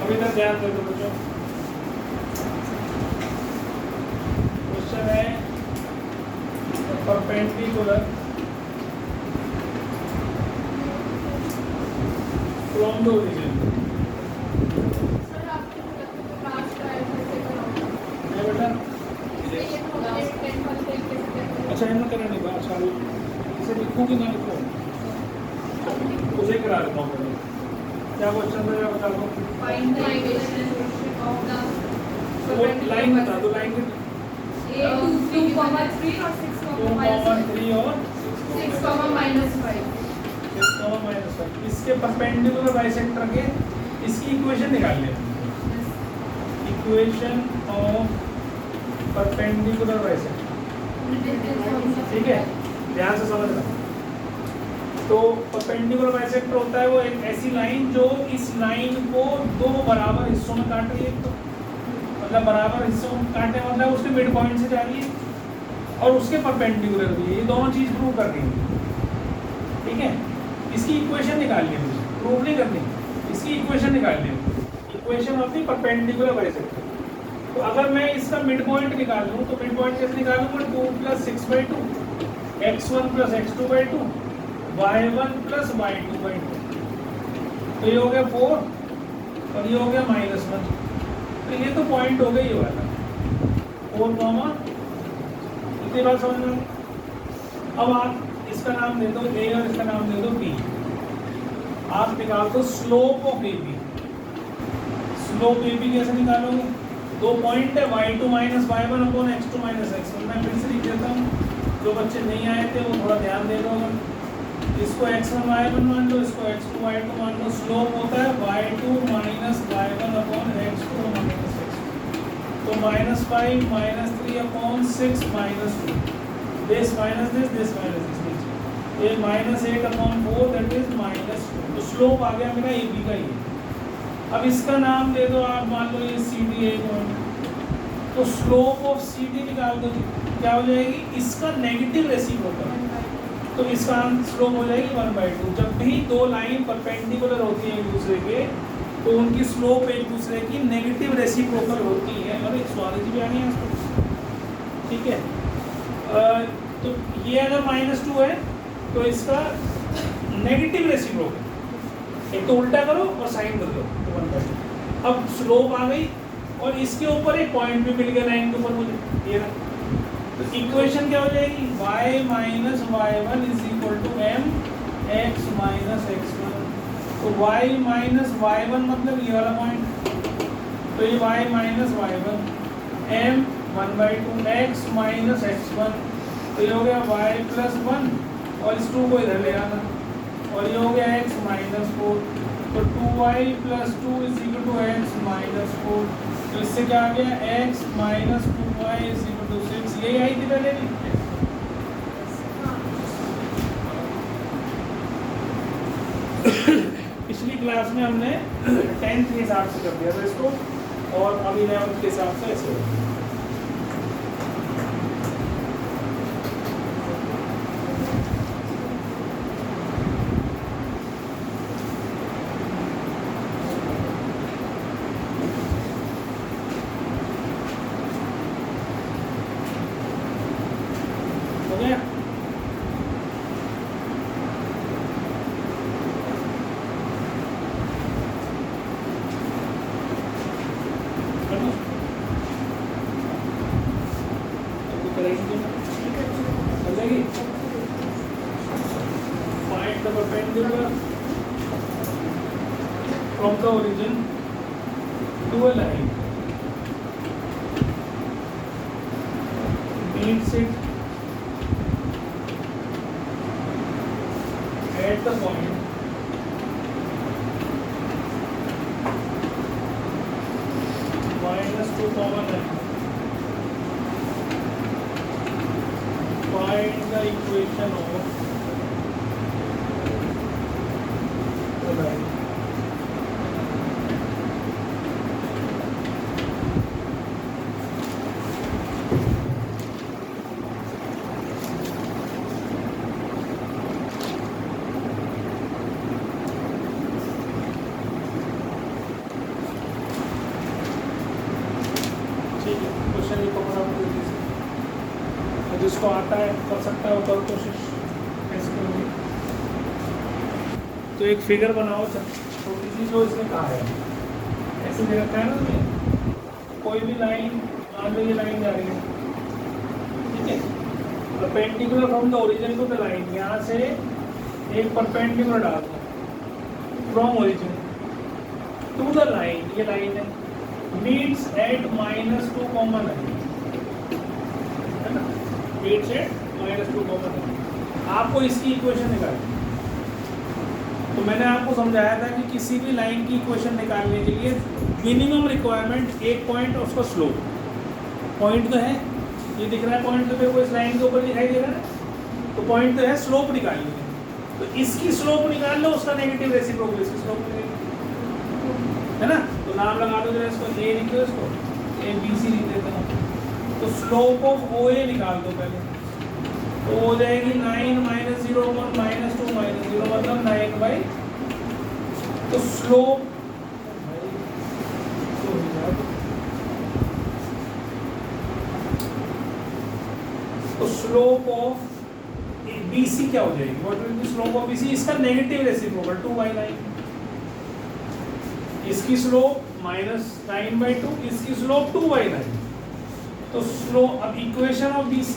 अब इधर ध्यान दे दो बच्चों, क्वेश्चन है परपेंडिकुलर फ्रॉम द ओरिजिन। बेटा अच्छा इन्हें करने नहीं अच्छा इसे लिखूँ कि ना लिखूँ, उसे करा देता हूँ पहले। क्या क्वेश्चन था बता दो, वो लाइन बता दो, लाइन 2, 3 और 6, 2,3 और 6,-5। इसके परपेंडिकुलर बाइसेक्टर के इसकी इक्वेशन निकाल लें। इक्वेशन ऑफ परपेंडिकुलर बाइसेक्टर, ठीक है, ध्यान से समझना। तो परपेंडिकुलर बाइसेक्टर होता है वो एक ऐसी लाइन जो इस लाइन को दो बराबर हिस्सों में काट रही है, तो मतलब बराबर हिस्सों में काटने मतलब उसके मिड पॉइंट से जा रही है और उसके परपेंडिकुलर भी है, ये दोनों चीज प्रूव कर रही है, ठीक है। इसकी इक्वेशन निकालनी है मुझे, प्रूव नहीं करनी, इसकी इक्वेशन निकालनी है, equation of the perpendicular bisector. तो अगर मैं इसका मिड पॉइंट निकाल लूँ तो मिड पॉइंट कैसे निकालूंगा, 2 + 6/2 x1 + x2/2 y1 + y2/2, तो ये हो गया 4 और ये हो गया -1, तो ये तो पॉइंट हो गया ये वाला 4, इतनी बात समझ में। अब आप इसका नाम दे दो a और इसका नाम दे दो b, आप निकाल दो slope of AB। Slope AB कैसे निकालोगे, दो पॉइंट है y2 - y1 x2 - x1। मैं फिर से लिख देता हूँ, जो बच्चे नहीं आए थे वो थोड़ा ध्यान दे दो। अगर इसको x1 y1 मान लो, इसको x2 y2 मान लो, स्लोप होता है y2 - y1 x2 - x, तो -5 - 3/6 -2, this minus this minus this, ये -8/4 दैट इज -2, तो स्लोप आ गया मेरा AB का ये। अब इसका नाम दे दो आप, मान लो ये CD है पॉइंट, तो स्लोप ऑफ CD निकाल दो, क्या हो जाएगी, इसका नेगेटिव रेसिप्रोकल, तो इसका स्लोप हो जाएगी 1/2। जब भी दो लाइन परपेंडिकुलर होती है एक दूसरे के तो उनकी स्लोप एक दूसरे की नेगेटिव रेसिप्रोकल होती है। और एक सवाल भी आ गया इसको, ठीक है। तो ये अगर -2 है तो इसका नेगेटिव रेसिप्रोकल, एक तो उल्टा करो और साइन बदलो तो 1/2। अब स्लोप आ गई और इसके ऊपर एक पॉइंट भी मिल गया लाइन के ऊपर मुझे, ये रहा। तो इक्वेशन क्या हो जाएगी, y - y1 = mx - x1, तो y - y1 मतलब ये वाला पॉइंट, तो ये y - y1 m 1/2 x - x1, तो ये हो गया y + 1 और इस 2 को इधर ले आना और ये हो गया x - 4, तो 2y + 2 = x - 4, तो इससे क्या आ गया, x - 2y = 6। यही आई थी पहले भी, पिछली क्लास में हमने 10th के हिसाब से कर दिया था इसको, और अभी 11th के हिसाब से ऐसे हो। Find the perpendicular from the origin to a line meets it at the point -2, 9. Find the equation of the line. जिसको आता है कर सकता है वो कर कोशिश कैसे करोगे। तो एक फिगर बनाओ छोटी सी जो इसने कहा है, ऐसे दे रखा है ना तुम्हें, कोई भी लाइन मान लो ये लाइन जा रही है, ठीक है, perpendicular from the origin to the line, यहाँ से एक परपेंडिकुलर डाल दो from origin to the line, ये लाइन है, मीट्स एट -2 कॉमन है ना, मीट्स एट -2 कॉमन है। आपको इसकी इक्वेशन निकालनी, तो मैंने आपको समझाया था कि किसी भी लाइन की इक्वेशन निकालने के लिए मिनिमम रिक्वायरमेंट एक पॉइंट और उसका स्लोप, पॉइंट तो है ये दिख रहा है, पॉइंट तो मेरे को इस लाइन के ऊपर दिखाई दे रहा है, तो पॉइंट तो है, स्लोप निकालनी है, तो इसकी स्लोप निकाल लो, उसका नेगेटिव रेसिप्रोकल इसकी स्लोप है ना, तो नाम लगा दो जरा इसको, ए लिख दो, इसको ए बी सी लिख देता हूँ, तो स्लोप ऑफ ओ ए निकाल दो पहले, तो हो जाएगी 9 - 0 1 -2 -0 मतलब 9/, तो स्लोप तो स्लोप ऑफ BC क्या हो जाएगी, what will be slope of BC, इसका नेगेटिव रेसिप्रोकल 2/9, इसकी स्लोप -9/2, इसकी स्लोप 2/9, तो स्लोप, अब इक्वेशन ऑफ BC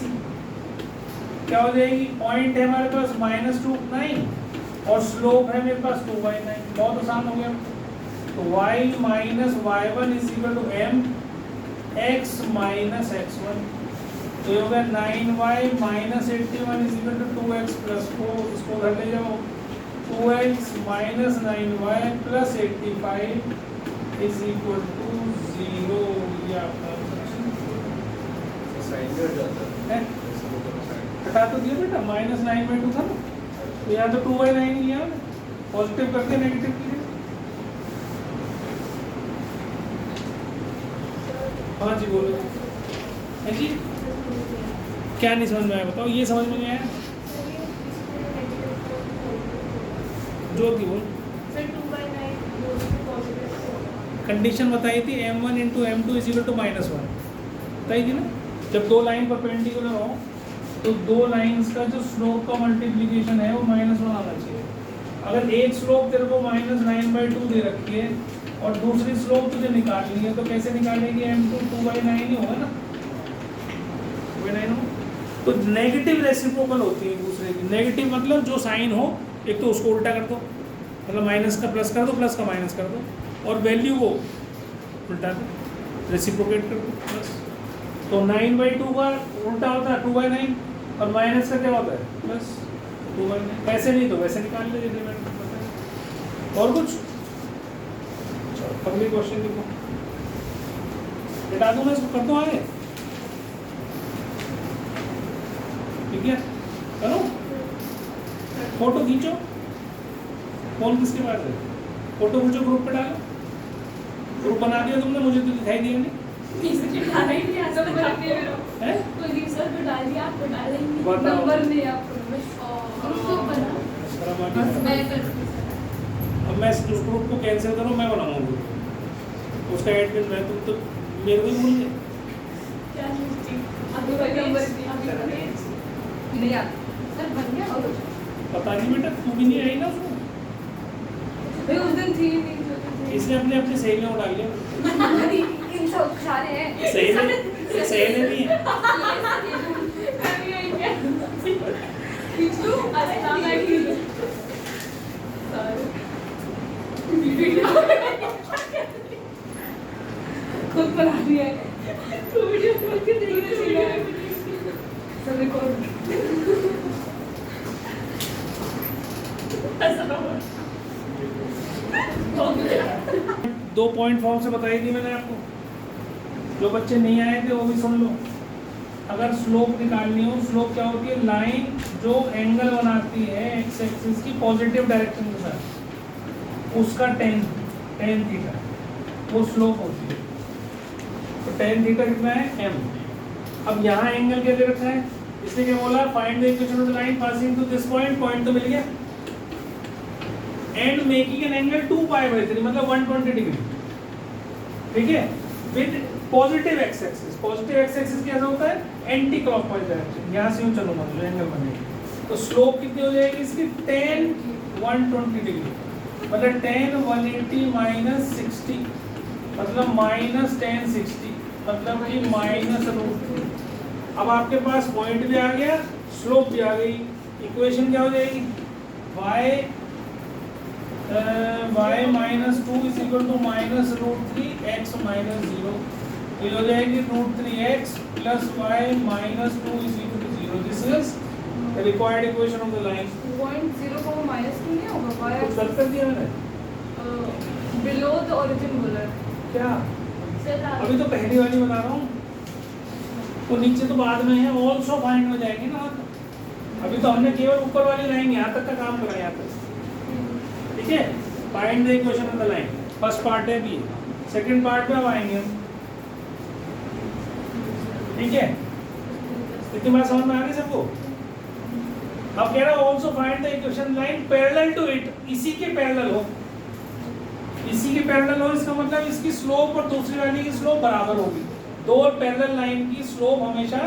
क्या हो जाएगी, पॉइंट है हमारे पास -2 9 और स्लोप है मेरे पास 2/9, बहुत आसान हो गया, तो y - y1 = m x - x1, तो ये हो गया 9y - 81 = 2x + 4, इसको उधर ले जाओ, 2x - 9y + 85 = 0, ये आपका है, हटा तो दिया बेटा, -9/2 था ना, तो यहाँ तो 2/9 ही है, पॉजिटिव करके नेगेटिव कीजिए। हाँ जी बोलो, है जी, क्या नहीं समझ में आया बताओ, ये समझ में नहीं आया, जो भी बोल, कंडीशन बताई थी m1 × m2 = -1, बताई थी ना, जब दो लाइन परपेंडिकुलर हो तो दो लाइंस का जो स्लोप का मल्टीप्लिकेशन है वो -1 आना चाहिए। अगर एक स्लोप तेरे को -9/2 दे रखी है और दूसरी स्लोप तुझे निकालनी है, तो कैसे निकालेगी, m2 2/9 ही होगा ना, 2/9 हो, तो नेगेटिव रेसिप्रोकल होती है दूसरे की, नेगेटिव मतलब जो साइन हो, एक तो उसको उल्टा कर दो, मतलब माइनस का प्लस कर दो, प्लस का माइनस कर दो, और वैल्यू को उल्टा दो, रेसिप्रोकेट कर दो प्लस, तो 9/2 का उल्टा होता है 2/9 और माइनस का क्या होता है प्लस 2/9, पैसे नहीं तो वैसे निकाल ले, और कुछ अगले क्वेश्चन लिखो, हटा दूँ मैं इसको, कर दो आगे, ठीक है, करो, फोटो खींचो, फोन किसके पास है, फोटो खींचो, ग्रुप पे डालो, ग्रुप बना दिया तुमने, मुझे तो दिखाई दिया नहीं, अब मैं उस ग्रुप को कैंसिल करूँ, मैं बनाऊंगा उसका एडमिन, मैं, तुम तो मेरे को ही भूल गए, पता नहीं बेटा, तू भी नहीं आई ना उसमें, उस दिन थी इसने अपने सहेलियों को डाल लिया, सारे सहेली नहीं है, खुद बना दिया है, तो वीडियो खोल के देखने चाहिए, सब रिकॉर्ड दो पॉइंट फॉर्म से बताई थी मैंने आपको, जो बच्चे नहीं आए थे वो भी सुन लो। अगर स्लोप निकालनी हो, स्लोप क्या होती है, लाइन जो एंगल बनाती है एक्स एक्सिस की पॉजिटिव डायरेक्शन के साथ, उसका टेन थीटा वो स्लोप होती है, तो टेन थीटा कितना है m। अब यहाँ एंगल क्या दे रखा है, इसलिए क्या बोला, find the equation of the line passing to this point, point तो मिल गया, एंड मेकिंग एन एंगल 2π/3 मतलब 120 डिग्री, ठीक है, with positive x axis, positive x axis कैसा होता है, एंटी क्लॉकवाइज डायरेक्शन, यहाँ से यूँ चलूंगा जो एंगल बनेगी, तो स्लोप कितनी हो जाएगी इसकी 10 120 डिग्री, मतलब 10 180 माइनस 60, मतलब माइनस 10 60, मतलब कि माइनस √3। अब आपके पास पॉइंट भी आ गया, स्लोप भी आ गई, इक्वेशन क्या हो जाएगी, y minus 2 is equal to minus √3 x minus 0, तो ये हो जाएगी √3x plus y minus 2 is equal to 0। This is the required equation of the line. 0 को माइनस क्यों नहीं होगा, कुछ गलत कर दिया मैंने बिलो द ओरिजिन बोला है क्या? सर। अभी तो पहली वाली बता रहा हूँ, तो नीचे तो बाद में है, ऑल्सो फाइंड हो जाएगी ना। अभी तो हमने केवल ऊपर वाली लाइन यहाँ तक का काम करा, यहाँ तक, ठीक है। Find the equation of the line, first part है अभी, सेकंड पार्ट में अब आएंगे हम, ठीक है। इतनी बात समझ में आ गई सबको? अब कह रहा है also find the equation line parallel to it, इसी के पैरेलल हो, इसी के पैरेलल हो, इसका मतलब इसकी स्लोप और दूसरी वाली की स्लोप बराबर होगी। दो पैरेलल लाइन की स्लोप हमेशा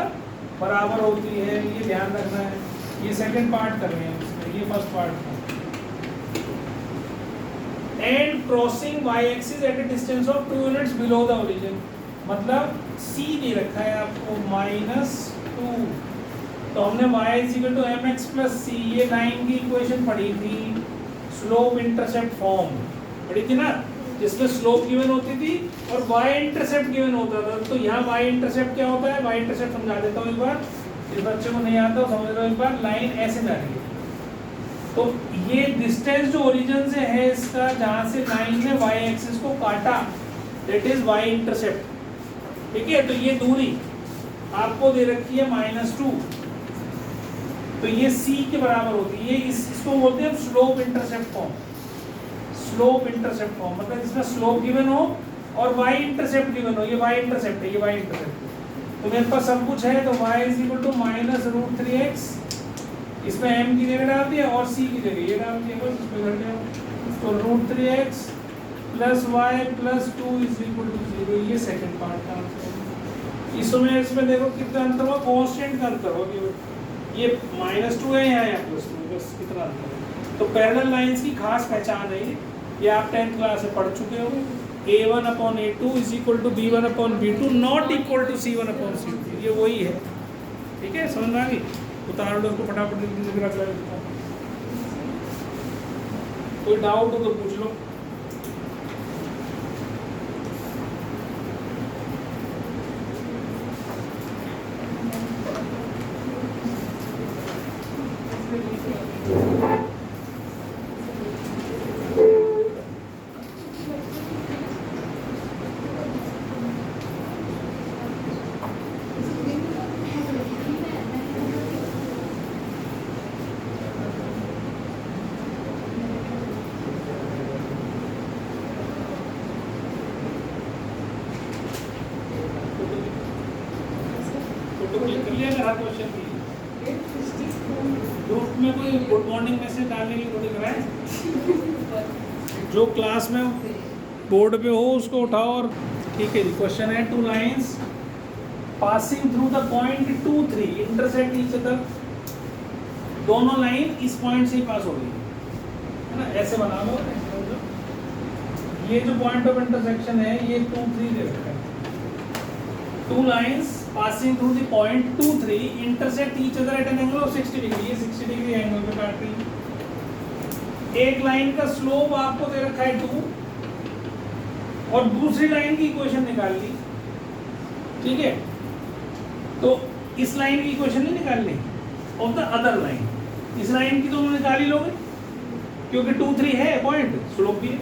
बराबर होती है, ये ध्यान रखना है। ये सेकंड पार्ट कर रहे हैं इसमें, ये फर्स्ट पार्ट था। And crossing Y axis at a distance of 2 units below the origin, मतलब सी दे रखा है आपको -2, तो हमने y is equal to mx plus C, ये लाइन की इक्वेशन पढ़ी थी, स्लोप इंटरसेप्ट फॉर्म पढ़ी थी ना, जिसमें स्लोप गिवन होती थी और y इंटरसेप्ट गिवन होता था। तो यहाँ y इंटरसेप्ट क्या होता है, y इंटरसेप्ट समझा देता हूँ एक बार, इस बच्चे को नहीं आता समझ लो एक बार। लाइन ऐसे जा रही है, तो ये डिस्टेंस जो ओरिजिन से है इसका, जहाँ से लाइन ने y एक्सिस को काटा, दैट इज y इंटरसेप्ट, ठीक है। तो ये दूरी आपको दे रखी है -2, तो ये c के बराबर होती है, ये इसको बोलते हैं slope intercept form. Slope intercept form मतलब इसमें स्लोप गिवन हो और y इंटरसेप्ट गिवन हो, ये y इंटरसेप्ट है, ये y इंटरसेप्ट है। तो मेरे पास सब कुछ है, तो y is equal to -√3x, इसमें m की जगह डाल दिया और c की जगह ये डाल दिया, बस इसमें घट गया, तो √3x plus y plus 2 is equal to 0। ये सेकंड पार्ट का आंसर। इसमें देखो कितना अंतर हुआ, कांस्टेंट का अंतर हो, ये -2 है यहाँ +2, बस कितना अंतर है। तो पैरेलल लाइंस की खास पहचान है ये आप 10th क्लास में पढ़ चुके हो। a1/a2 is equal to b1/b2 not equal to c1/c2, ये वही है, ठीक है। समझ में आ गई? उतार लो उसको फटाफट, रख लो। कोई डाउट हो तो पूछ लो। ग्रुप में कोई गुड मॉर्निंग मैसेज डालने की कोई कराए, जो क्लास में बोर्ड पे हो उसको उठाओ। और ठीक है जी, क्वेश्चन है 2 lines passing through the point 2 3 intersect each other, दोनों लाइन इस पॉइंट से ही पास हो गई है ना, ऐसे बना लो। ये जो पॉइंट ऑफ इंटरसेक्शन है ये 2 3 दे रखा है। 2 lines passing through the point 2 3 intersect each other at an angle of 60 degree, ये 60 डिग्री एंगल पे काट रही है। एक लाइन का स्लोप आपको दे रखा है 2 और दूसरी लाइन की इक्वेशन निकाल ली, ठीक है। तो इस लाइन की इक्वेशन नहीं निकालनी, ऑफ द अदर लाइन, इस लाइन की तो उन्होंने निकाल ही लोगे क्योंकि 2 3 है पॉइंट, स्लोप भी है।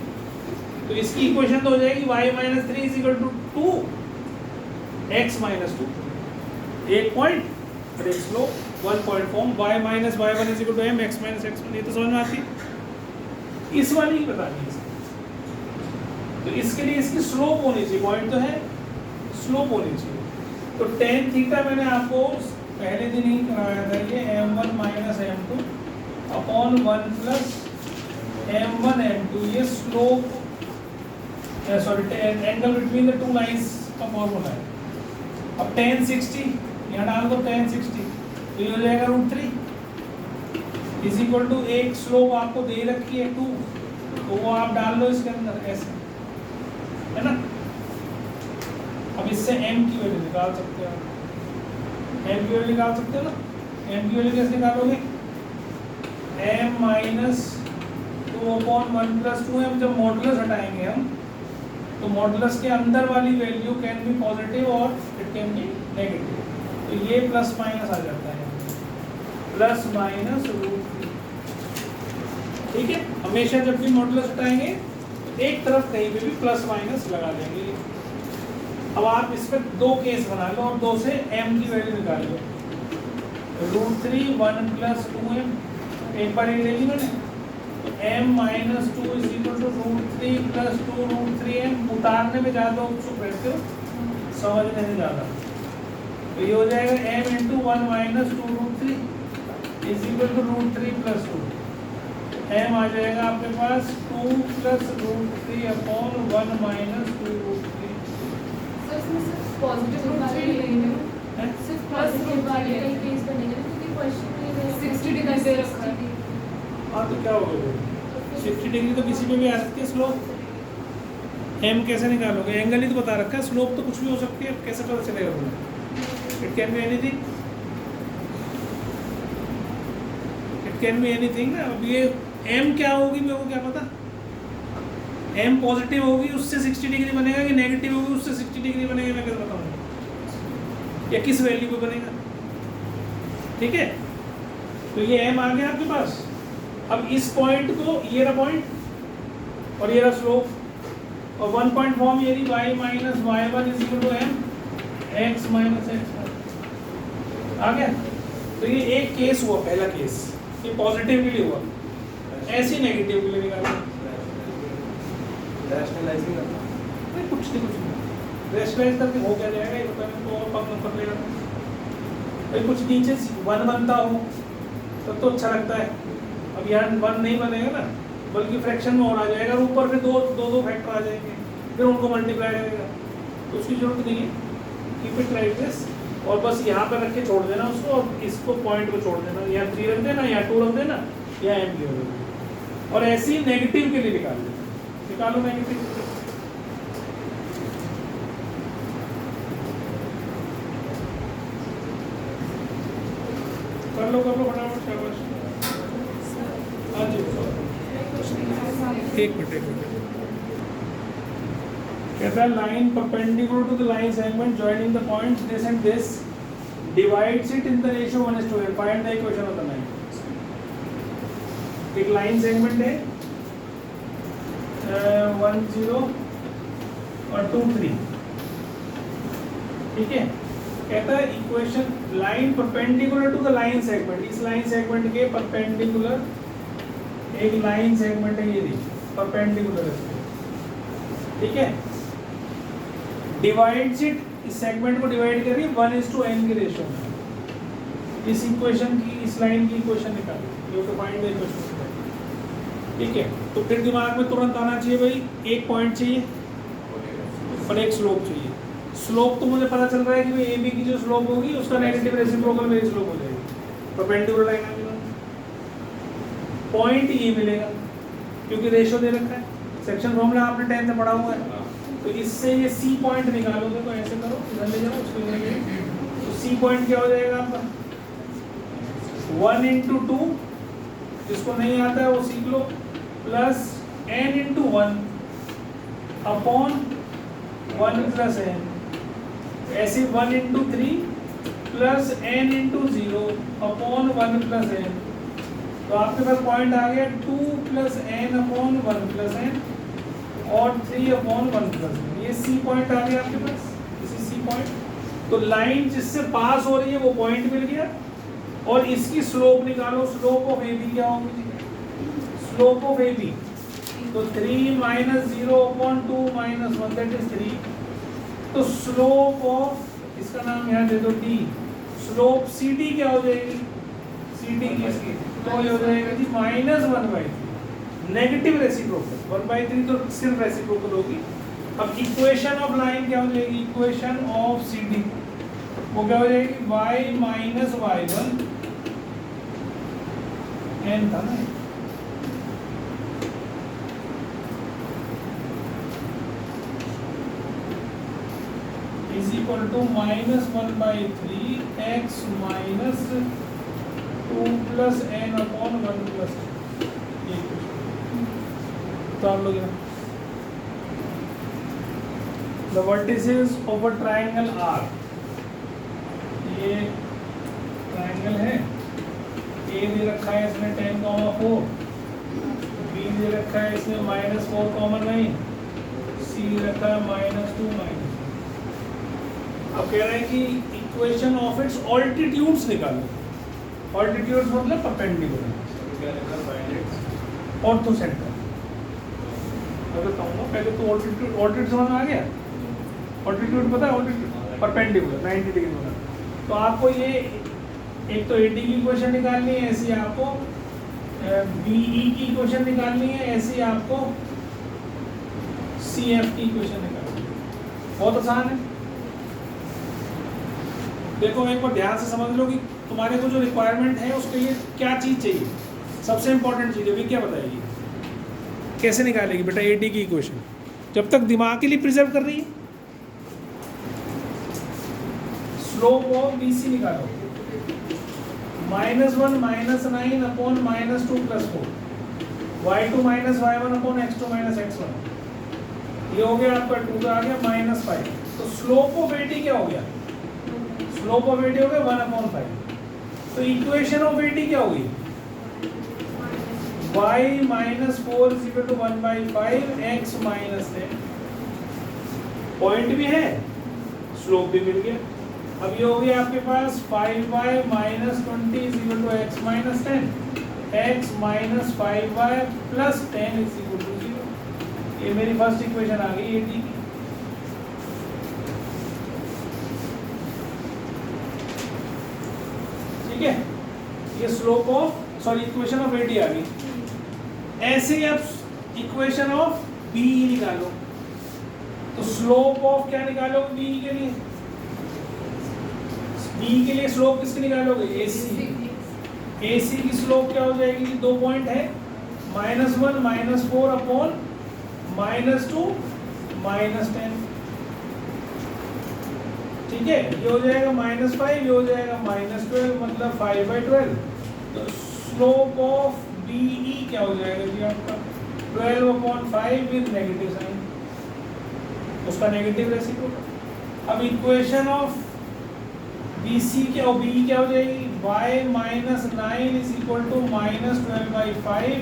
तो इसकी इक्वेशन तो हो जाएगी y - 3 is equal to 2 x - 2, एक पॉइंट और एक slope, 1 point form, y - y1 is equal to m x - x1। ये तो समझ में आती है। इस वाली ही बतानी है, तो इसके लिए इसकी स्लोप होनी चाहिए, पॉइंट तो है, स्लोप होनी चाहिए। तो tan थीटा मैंने आपको पहले दिन ही कराया था, ये m1 - m2 upon 1 plus m1 m2, ये slope sorry angle between the 2 lines आपका फॉर्मूला है। अब tan 60 यहाँ डाल दो, tan 60 तो ये हो जाएगा √3 इज इक्वल टू एक स्लोप आपको दे रखी है 2, तो वो आप डाल लो इसके अंदर ऐसे, है ना। अब इससे m की वैल्यू निकाल सकते हो, m की वैल्यू निकाल सकते हो ना। m की वैल्यू कैसे निकालोगे, m माइनस 2/1 + 2m। जब मॉडुलस हटाएंगे हम तो मॉडुलस के अंदर वाली वैल्यू कैन बी पॉजिटिव और इट कैन बी नेगेटिव, तो ये प्लस माइनस आ जाता है, प्लस माइनस √3। ठीक है, हमेशा जब भी मॉडुलस हटाएंगे तो एक तरफ कहीं पे भी प्लस माइनस लगा देंगे। अब आप इस पर दो केस बना लो और दो से m की वैल्यू निकाल लो। √3 1 + 2m, एक बार ये ले ली मैंने, m minus 2 is equal to √3 + 2 √3m। उतारने में ज़्यादा उत्सुक रहते हो, समझने में ज़्यादा, तो ये हो जाएगा m × 1 - 2 √3 is equal to √3 + 2। m आ जाएगा आपके पास 2 + √3/1 - 2 √3। सर इसमें सिर्फ पॉजिटिव √3 लेंगे, सिर्फ पॉजिटिव वाले का केस बनेगा ना, क्योंकि क्वेश्चन में 60 डिग्री दे रखा है। हाँ तो क्या होगा, 60 डिग्री तो किसी में भी आ सकती है स्लोप। m कैसे निकालोगे, एंगल ही तो बता रखा है, स्लोप तो कुछ भी हो सकती है, कैसे पता चलेगा तुम्हें। It can be anything, it can be anything ना। अब ये m क्या होगी मेरे को क्या पता, m पॉजिटिव होगी उससे 60 डिग्री बनेगा कि नेगेटिव होगी उससे 60 डिग्री बनेगा, मैं कैसे बताऊंगा, या किस वैल्यू पे बनेगा। ठीक है, तो ये m आ गया आपके पास। अब इस पॉइंट को, ये रहा पॉइंट और ये रहा स्लोप, और 1 पॉइंट फॉर्म ये रही y - y1 is equal to m x - x1 आ गया। तो ये एक केस हुआ, पहला केस, ये पॉजिटिव के लिए हुआ, ऐसे नेगेटिव के लिए निकाला। रैशनलाइजिंग करना नहीं, कुछ नहीं, रैशनलाइज करके हो क्या जाएगा, ये पता नहीं, तो और कम नंबर लेगा। भाई कुछ नीचे 1 बनता हो तब तो अच्छा लगता है। अब यहाँ 1 नहीं बनेगा ना, बल्कि फ्रैक्शन में और आ जाएगा, और ऊपर फिर दो फैक्टर आ जाएंगे, फिर उनको मल्टीप्लाई करेगा, तो उसकी जरूरत नहीं है। कीप इट लाइक दिस, और बस यहाँ पर रख के छोड़ देना उसको, और इसको पॉइंट को छोड़ देना, यहाँ 3 रख देना, यहाँ 2 रख देना, या m की वैल्यू, और ऐसे ही नेगेटिव के लिए निकालो नेगेटिव। कर लो फटाफट, शाबाश। हाँ जी, एक मिनट। कहता है line perpendicular to the line segment joining the points this and this divides it in the ratio 1:8। Find the equation of the line. एक लाइन सेगमेंट है 1 0 और 2 3, ठीक है। कहता है equation line perpendicular to the line segment, इस line segment के perpendicular एक लाइन सेगमेंट है, ये देखिए परपेंडिकुलर है, ठीक है। डिवाइड्स इट, इस सेगमेंट को डिवाइड करिए 1:n के रेशियो में। इस इक्वेशन की, इस लाइन की इक्वेशन निकालिए, you to find the equation, ठीक है। तो फिर दिमाग में तुरंत आना चाहिए भाई, एक पॉइंट चाहिए और एक स्लोप चाहिए। स्लोप तो मुझे पता चल रहा है कि भाई AB की जो स्लोप होगी उसका नेगेटिव रेसिप्रोकल मेरी स्लोप हो जाएगी, परपेंडिकुलर लाइन आ जाएगा। पॉइंट ये मिलेगा क्योंकि रेशियो दे रखा है, सेक्शन फॉर्मूला आपने 10th में पढ़ा हुआ है। तो इससे ये C पॉइंट निकालोगे, तो ऐसे करो, इधर ले जाओ उसको, तो C पॉइंट क्या हो जाएगा आपका 1 × 2, जिसको नहीं आता है वो सीख लो, प्लस n × 1 अपॉन 1 + n, ऐसे 1 × 3 प्लस n × 0 अपॉन 1 + n। तो आपके पास पॉइंट आ गया 2 + n अपॉन 1 + n और 3 अपॉन 1 + n। ये C पॉइंट आ गया आपके पास, इसी C पॉइंट। तो लाइन जिससे पास हो रही है वो पॉइंट मिल गया, और इसकी स्लोप निकालो। स्लोप ऑफ AB क्या होगी, स्लोप ऑफ AB, तो 3 - 0/2 - 1 दैट इज 3। तो स्लोप ऑफ, इसका नाम यहाँ दे दो D, स्लोप CD क्या हो जाएगी, CD की इसकी, तो ये हो जाएगा जी -1/3, नेगेटिव रेसिप्रोकल। 1/3 तो सिर्फ रेसिप्रोकल होगी, अब इक्वेशन ऑफ लाइन क्या हो जाएगी, इक्वेशन ऑफ सी डी वो क्या हो जाएगी, y minus Y one N था ना, is equal to -1/3 x minus 2 plus n upon 1 plus. तो आप लोग the vertices of a triangle are, ये ट्राइंगल है, ए दे रखा है इसमें 10,4, बी दे रखा है इसमें -4,9, सी दे रखा है -2। अब कह रहे हैं कि इक्वेशन ऑफ इट्स ऑल्टीट्यूड्स निकालो। ऑल्टीट्यूड्स मतलब परपेंडिकुलर, ऑर्थो सेंटर। मैं बताऊंगा पहले तो ऑल्टीट्यूड समझ में आ गया। ऑल्टीट्यूड पता है, ऑल्टीट्यूड परपेंडिकुलर 90 डिग्री होना। तो आपको ये एक तो एडी की इक्वेशन निकालनी है, ऐसी आपको बीई की इक्वेशन निकालनी है, ऐसी आपको सीएफ की इक्वेशन निकालनी है। बहुत आसान है। देखो एक बार ध्यान से समझ लो कि तुम्हारे को जो रिक्वायरमेंट है उसके लिए क्या चीज़ चाहिए। सबसे इंपॉर्टेंट चीज़ अभी क्या बताएगी, कैसे निकालेगी बेटा एडी की इक्वेशन, जब तक दिमाग के लिए प्रिजर्व कर रही है। स्लोप ऑफ बीसी निकालो, -1 -9 upon -2 + 4, y2 - y1 upon x2 - x1। ये हो गया आपका 2 का आ गया -5। तो स्लोप ऑफ एडी क्या हो गया, स्लोप ऑफ एडी हो गया 1/5। तो इक्वेशन ऑफ एडी क्या होगी, y - 4 = 1/5 x - 10। पॉइंट भी है, स्लोप भी मिल गया। अब ये हो गया आपके पास 5y - 20 = x - 10, x - 5y + 10 = 0। ये मेरी फर्स्ट इक्वेशन आ गई एडी की। ठीक है, ये slope of equation of AD आ गई। ऐसे ही आप इक्वेशन ऑफ बीई निकालो। तो स्लोप ऑफ क्या निकालोगे बीई के लिए, बीई के लिए स्लोप किसकी निकालोगे, एसी। एसी की स्लोप क्या हो जाएगी, 2 पॉइंट है, -1 -4 अपॉन -2 -10। ठीक है, ये हो जाएगा -5, ये हो जाएगा -12, मतलब 5/12। तो स्लोप ऑफ बीई क्या हो जाएगा जी आपका 12/5 विद नेगेटिव साइन, उसका नेगेटिव रेसिप्रोकल। अब इक्वेशन ऑफ बीसी क्या और बीई क्या हो जाएगी, y - 9 = -12/5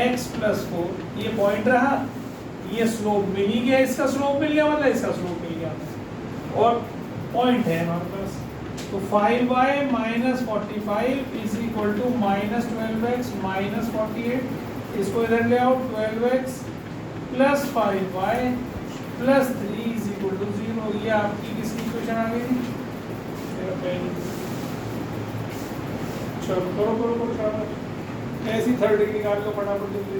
x + 4। ये पॉइंट रहा, ये स्लोप मिल ही गया, इसका स्लोप मिल गया मतलब इसका स्लोप मिल गया, और पॉइंट है हमारे पास। तो 5y - 45 = -12x - 48। इसको इधर ले आओ, 12x + 5y + 3 = 0। ये आपकी किसकी इक्वेशन आ गई, चलो करो ऐसी थर्ड डिग्री निकाल लो फटाफट जल्दी,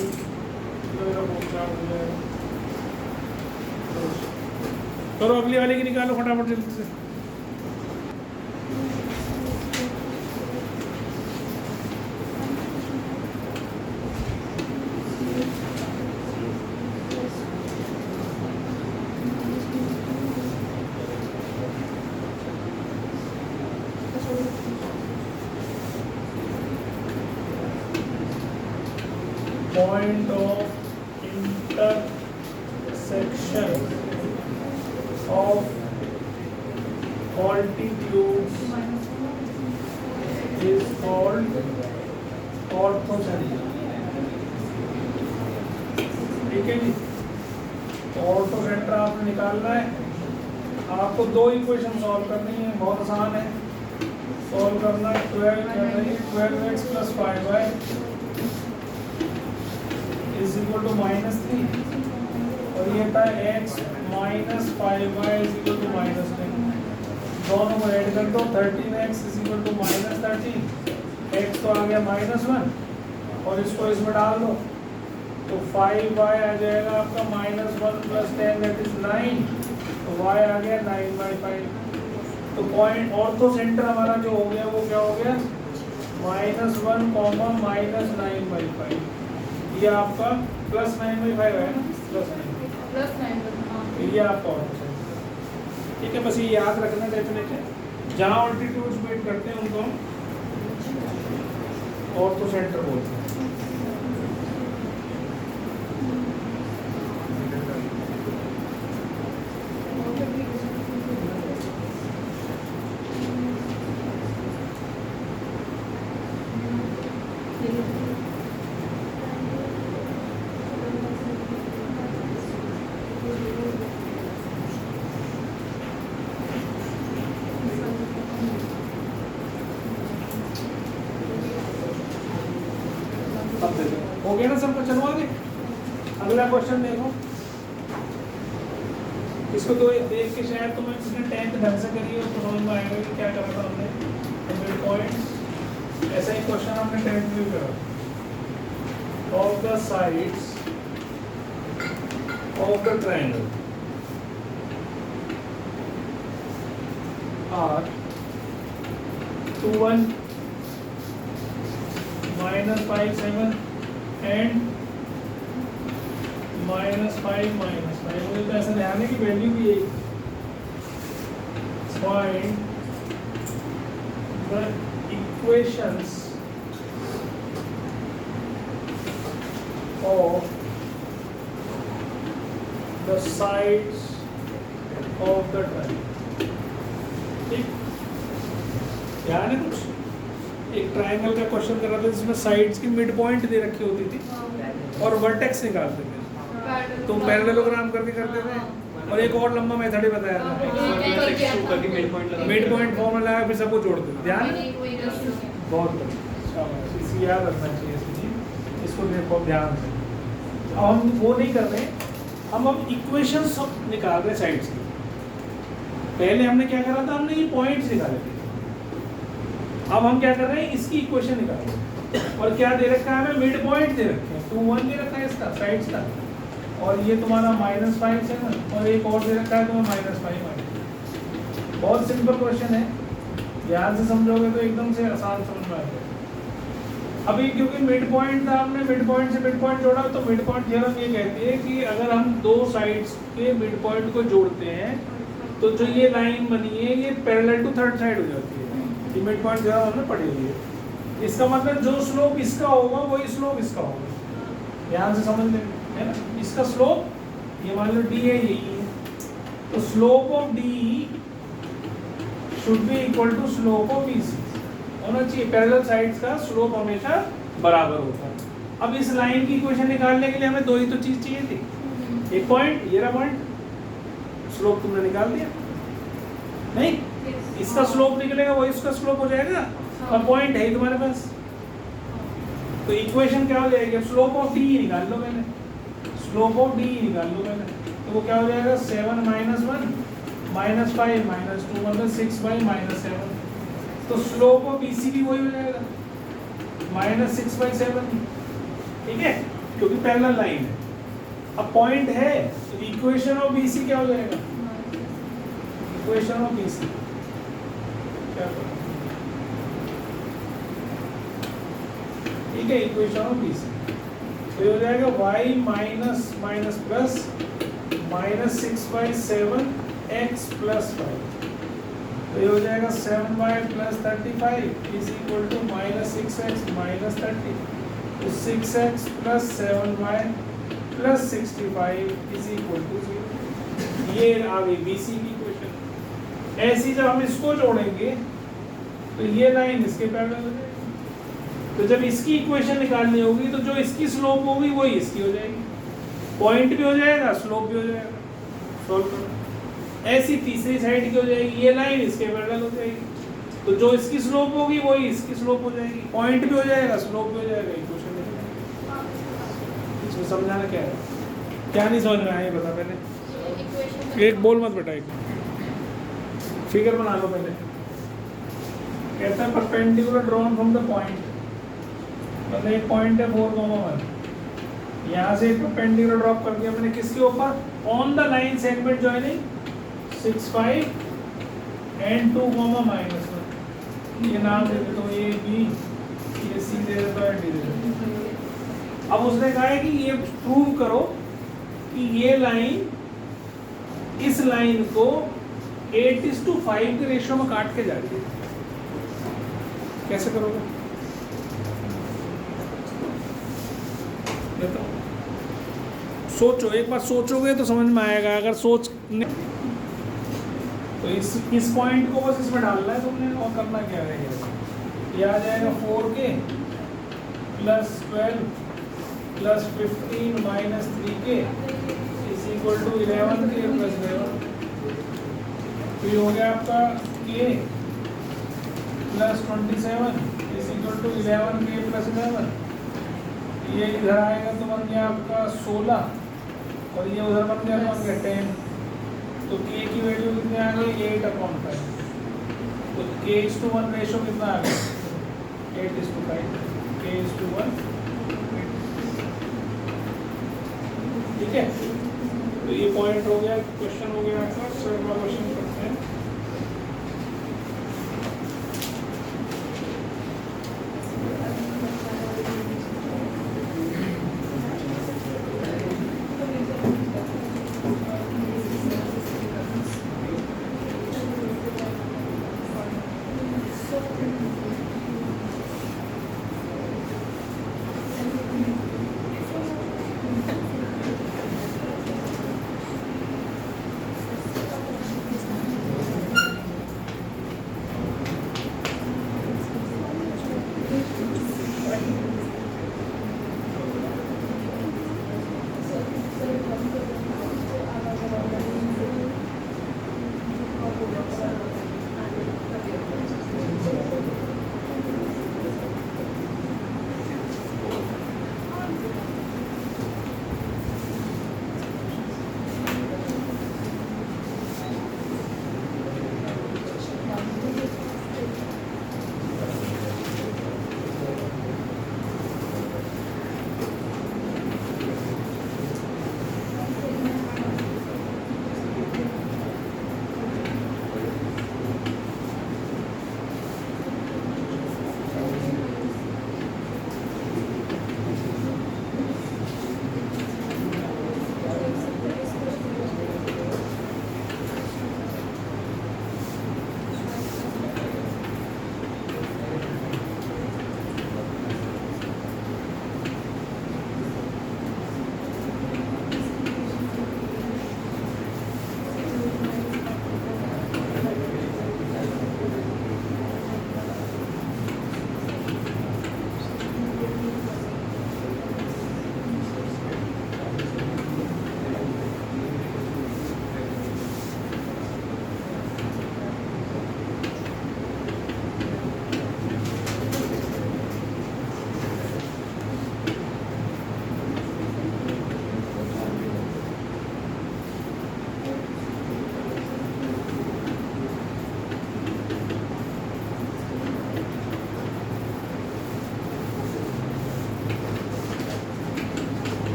करो अगली वाले की निकालो फटाफट जल्दी से। Point of intersection of altitudes is called orthocentric। ठीक है जी, ऑर्थोसेंटर आपने निकालना है। आपको 2 इक्वेशन सॉल्व करनी है, बहुत आसान है। सॉल्व करना है 12x + 5y = -3, और ये था x - 5y = -10। दोनों को ऐड कर दो, 13x = -13, x तो आ गया -1, और इसको इसमें डाल दो, तो 5y आ जाएगा आपका -1 + 10 दैट इज 9, तो y आ गया 9/5। तो पॉइंट ऑर्थो सेंटर हमारा जो हो गया वो क्या हो गया -1, -9/5। ये आपका +9/5 है ना, +9। ये आपका ऑर्थो सेंटर, ठीक है। बस ये याद रखना डेफिनेशन, जहाँ ऑल्टीट्यूड्स मीट करते हैं उनको हम ऑर्थो सेंटर बोलते हैं। हो गया ना सबको, चलो आगे अगला क्वेश्चन देखो। इसको तो देख के शायद तुम्हें किसने 10th ढंग से करी है तो समझ में आएगा कि क्या करा था हमने। मिड पॉइंट ऐसा ही क्वेश्चन हमने 10th में करा। Of the sides of the triangle are 2, 1, -5, 7 and -5, -5। मुझे तो ऐसा ध्यान है कि वैल्यू भी एक find the equations of the sides of the triangle. ठीक, ध्यान है कुछ? एक ट्रायंगल का क्वेश्चन कर रहा था जिसमें साइड्स की मिड पॉइंट दे रखी होती थी और वर्टेक्स निकालते थे, तो पैरेललोग्राम करके करते थे। और एक और लंबा मेथड ही बताया था, मिड पॉइंट फॉर्मूला लगाया फिर सबको जोड़ दो। ध्यान, बहुत बढ़िया, इसी याद रखना चाहिए इसी चीज, इसको देखो ध्यान से। अब हम वो नहीं कर रहे, हम अब इक्वेशंस निकाल रहे साइड्स की। पहले हमने क्या करा था, हमने ये पॉइंट्स निकाले थे। अब हम क्या कर रहे हैं, इसकी इक्वेशन निकाल रहे हैं। और क्या दे रखा है हमें, मिड पॉइंट दे रखे हैं, 2, 1 दे रखा है इसका साइड्स का, और ये तुम्हारा -5, 7 और एक और दे रखा है तुम्हें -5। बहुत सिंपल क्वेश्चन है, ध्यान से समझोगे तो एकदम से आसान समझ में आ जाएगा। अभी क्योंकि मिड पॉइंट था, हमने मिड पॉइंट से मिड पॉइंट जोड़ा, तो मिड पॉइंट थ्योरम ये कहती है कि अगर हम दो साइड्स के मिड पॉइंट को जोड़ते हैं तो जो ये लाइन बनी है ये पैरेलल टू थर्ड साइड हो जाती है। ये मिड पॉइंट थ्योरम हमने पढ़ी हुई है। इसका मतलब जो स्लोप इसका होगा वही स्लोप इसका होगा। ध्यान से समझ लें, है ना। इसका स्लोप ये मान लो d है, यही है, तो slope of d should be equal to slope of BC होना चाहिए। पैरेलल साइड्स का स्लोप हमेशा बराबर होता है। अब इस लाइन की इक्वेशन निकालने के लिए हमें दो ही तो चीज चाहिए थी, एक पॉइंट, ये रहा पॉइंट, स्लोप तुमने निकाल दिया नहीं, इसका स्लोप निकलेगा वही इसका स्लोप हो जाएगा, और पॉइंट है ही तुम्हारे पास। तो इक्वेशन क्या हो जाएगी, स्लोप ऑफ d निकाल लो पहले, स्लोप ऑफ d निकाल लो पहले, तो वो क्या हो जाएगा 7 - 1 -5 -2 मतलब 6/-7। तो स्लोप ऑफ BC भी वही हो जाएगा -6/7, ठीक है, क्योंकि पैरेलल लाइन है। अब पॉइंट है तो इक्वेशन ऑफ BC क्या हो जाएगा, इक्वेशन ऑफ BC क्या होगा, ठीक है, इक्वेशन ऑफ BC तो ये हो जाएगा y माइनस प्लस -6/7 x + 5, तो ये हो जाएगा 7y + 35 is equal to -6x - 30, तो 6x + 7y + 65 is equal to 0। ये आ गई BC की इक्वेशन। ऐसी जब हम इसको जोड़ेंगे तो ये लाइन इसके पैरेलल हो जाएगी। तो जब इसकी इक्वेशन निकालनी होगी तो जो इसकी स्लोप होगी वही इसकी हो जाएगी, पॉइंट भी हो जाएगा, स्लोप भी हो जाएगा। सॉल्व करो, ऐसी तीसरी साइड की हो जाएगी, ये लाइन इसके पैरेलल हो जाएगी, तो जो इसकी स्लोप होगी वही इसकी स्लोप हो जाएगी, पॉइंट भी हो जाएगा, स्लोप भी हो जाएगा, इक्वेशन निकल। इसमें समझाना क्या है, क्या नहीं समझ में आया बता पहले, एक बोल मत बेटा, एक फिगर बना लो पहले। कहता है perpendicular drawn from the point, मतलब एक पॉइंट है 4, 1, यहाँ से परपेंडिकुलर ड्रॉप कर दिया मैंने किसके ऊपर, on the line segment joining 6 5 and 2 -1, ये नाम दे देता हूँ ए बी, ये सी दे देता है, डी दे देता हूँ। अब उसने कहा है कि ये प्रूव करो कि ये लाइन इस लाइन को 8:5 के रेशियो में काट के जा रही है। कैसे करोगे बताओ, सोचो, एक बार सोचोगे तो समझ में आएगा। अगर सोच तो इस पॉइंट को बस इसमें डालना है तुमने, और करना क्या है, ये आ जाएगा 4k + 12 + 15 - 3k = 11k + 11। फिर हो गया आपका k + 27 = 11k + 11। ये इधर आएगा तो बन गया आपका 16, और ये उधर बन गया तो बन गया 10। तो k की वैल्यू कितने आ गई, 8/5। तो k:1 रेशो कितना आ गया, 8:5, k:1। ठीक है, तो ये पॉइंट हो गया, क्वेश्चन हो गया आपका। अगला क्वेश्चन करते हैं।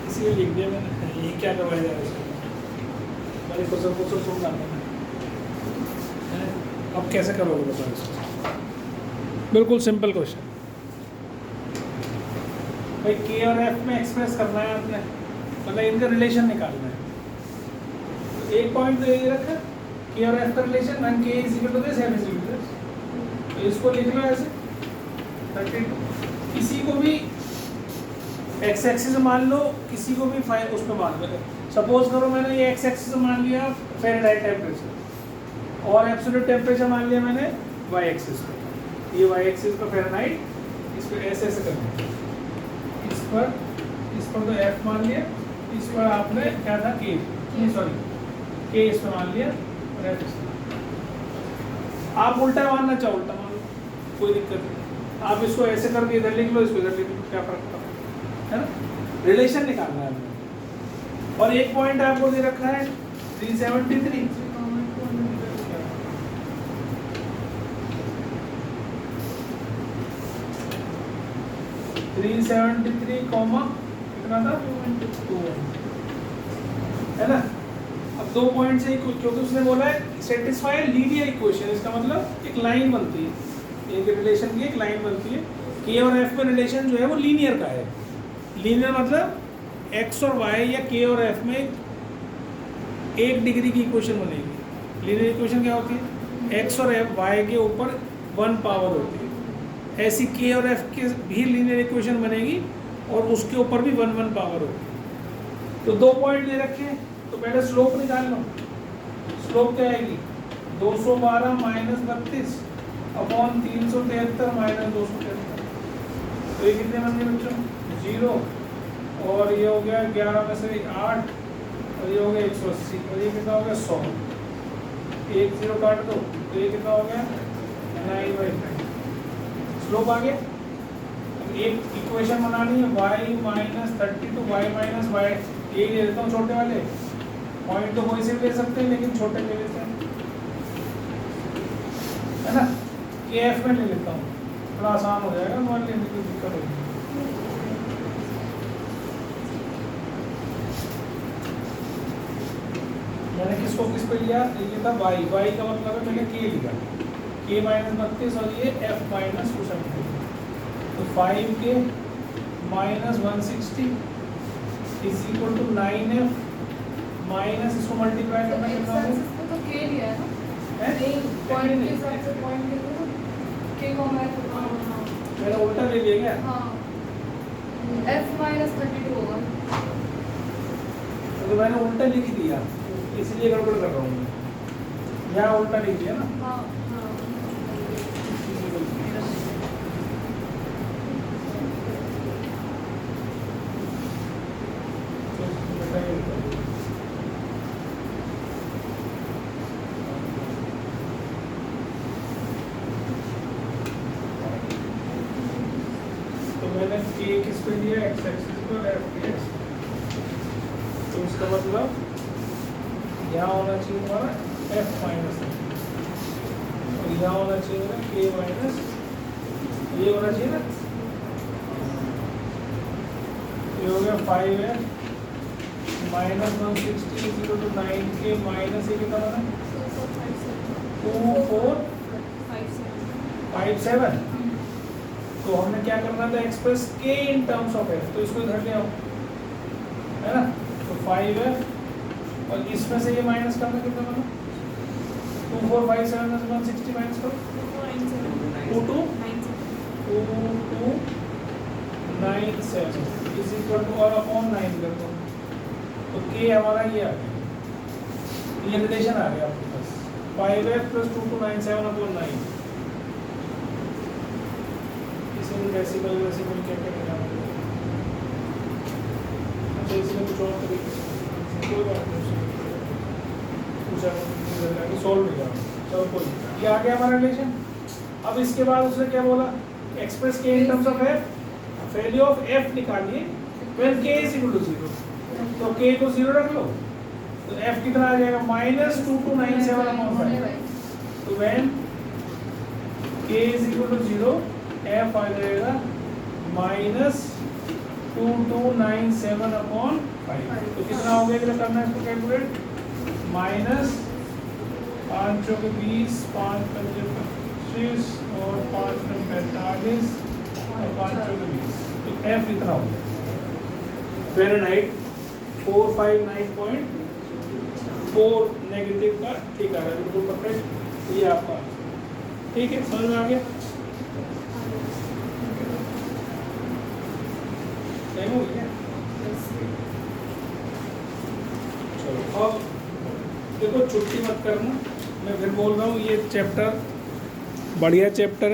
इसलिए लिख दिया मैंने, ये क्या करवाया जा रहा है, मैंने क्वेश्चन को सुन डालना है। अब कैसे करोगे बताओ इसको, बिल्कुल सिंपल क्वेश्चन भाई। के और एफ में एक्सप्रेस करना है आपने, मतलब इनका रिलेशन निकालना है। तो एक पॉइंट तो ये रखा, के और एफ का relation, one K is equal to this, F is equal to this. तो इसको लिख लो ऐसे 32। किसी को भी एक्स एक्सिस मान लो, किसी को भी फाइव उस पर मान लो। सपोज करो मैंने ये एक्स एक्सिस मान लिया फ़ारेनहाइट टेम्परेचर, और एब्सोल्यूट टेम्परेचर मान लिया मैंने वाई एक्सिस पे। ये वाई एक्सिस पर फ़ारेनहाइट, इस पर ऐसे ऐसे करना है। इस पर तो एफ मान लिया, इस पर आपने क्या था के, सॉरी के इस पर मान लिया, आप उल्टा मानना चाहो उल्टा मान लो, कोई दिक्कत नहीं। आप इसको ऐसे करके इधर लिख लो, इसको इधर लिख लो, क्या फर्क पड़ता है ना। रिलेशन निकालना है हमें। और एक पॉइंट आपको दे रखा है 373, 373 कॉमा कितना था 2 है ना। अब 2 पॉइंट से क्योंकि उसने बोला है सेटिस्फाई लीनियर इक्वेशन, इसका मतलब एक लाइन बनती है, एक रिलेशन की एक लाइन बनती है। के और एफ में रिलेशन जो है वो लीनियर का है। लीनियर मतलब एक्स और वाई या के और एफ में 1 डिग्री की इक्वेशन बनेगी। लीनियर इक्वेशन क्या होती है, एक्स और एफ वाई के ऊपर 1 पावर होती है। ऐसी के और एफ की भी लीनियर इक्वेशन बनेगी और उसके ऊपर भी 1 पावर होगी। तो 2 पॉइंट दे रखे हैं, तो पहले स्लोप निकाल लो। स्लोप क्या आएगी 212 माइनस 32 अपॉन 373 माइनस 273। तो ये कितने बन गए बच्चों 0, और ये हो गया 11 में से 8, और ये हो गया 180, और ये कितना हो गया 100। 1 0 काट दो, तो ये कितना हो गया 9/9। स्लोप आ गया। एक इक्वेशन बनानी है y minus 32 y minus y, ये ले लेता हूँ छोटे वाले पॉइंट, तो वही से भी ले सकते हैं लेकिन छोटे ले लेते हैं, है ना। के एफ में ले लेता हूँ, थोड़ा आसान हो जाएगा, मान लेने की दिक्कत होगी। मैंने किसको किस पे लिया, ये था y, y का मतलब है मैंने के लिया, के माइनस 32 और ये f माइनस 270। तो 5k minus 160 is equal to 9f minus, इसको मल्टीप्लाई करना कितना होगा, तो के लिया है ना, नहीं पॉइंट के हिसाब से पॉइंट के तो के को मैं मैंने उल्टा ले लिया क्या, हाँ f माइनस 32 होगा। तो मैंने उल्टा लिख दिया, इसलिए गड़बड़ कर रहा हूँ मैं, यहाँ उल्टा लिख दिया ना। हाँ मैंने k किस पे लिया, x एक्सिस पर f dx, तो इसका मतलब यहाँ होना चाहिए हमारा f माइनस, और यहाँ होना चाहिए ना k माइनस, ये होना चाहिए ना, ये हो गया 5f minus 160 is equal to 9k minus, ये कितना बना 2457। तो हमने क्या करना था, एक्सप्रेस के इन टर्म्स ऑफ एफ, तो इसको इधर ले आओ, है ना। तो 5f और इसमें से ये माइनस करना कितना बना 2457 में से 160 माइनस करो 2297 इज इक्वल टू, और अपॉन 9 कर दो, तो के हमारा ये आ गया, ये रिलेशन आ गया आपके पास 5f plus 2297 upon 9। Decimal decimal क्या क्या निकालना है, अच्छा इसमें कुछ और तरीके से कोई बात नहीं, पूछा सॉल्व नहीं करना, चलो कोई, ये आ गया हमारा रिलेशन। अब इसके बाद उसने क्या बोला, एक्सप्रेस के in terms of F, value of F निकालिए व्हेन के इज इक्वल टू 0, तो के को 0 रख लो, तो एफ कितना आ जाएगा माइनस 2297 अपॉन 5। तो व्हेन के इज इक्वल टू 0 एफ आ जाएगा माइनस 2297 अपॉन 5। तो कितना हो गया, करना है इसको कैलकुलेट, माइनस 5 चौके 20, 5 पंजे 25 और 5 में 45 और 5 चौके 20, तो एफ इतना हो गया फ़ारेनहाइट 459.4 नेगेटिव का, ठीक आ रहा है बिल्कुल परफेक्ट, ये आपका ठीक है, समझ में आ गया। चलो अब देखो छुट्टी मत करना, मैं फिर बोल रहा हूँ, ये चैप्टर बढ़िया चैप्टर है।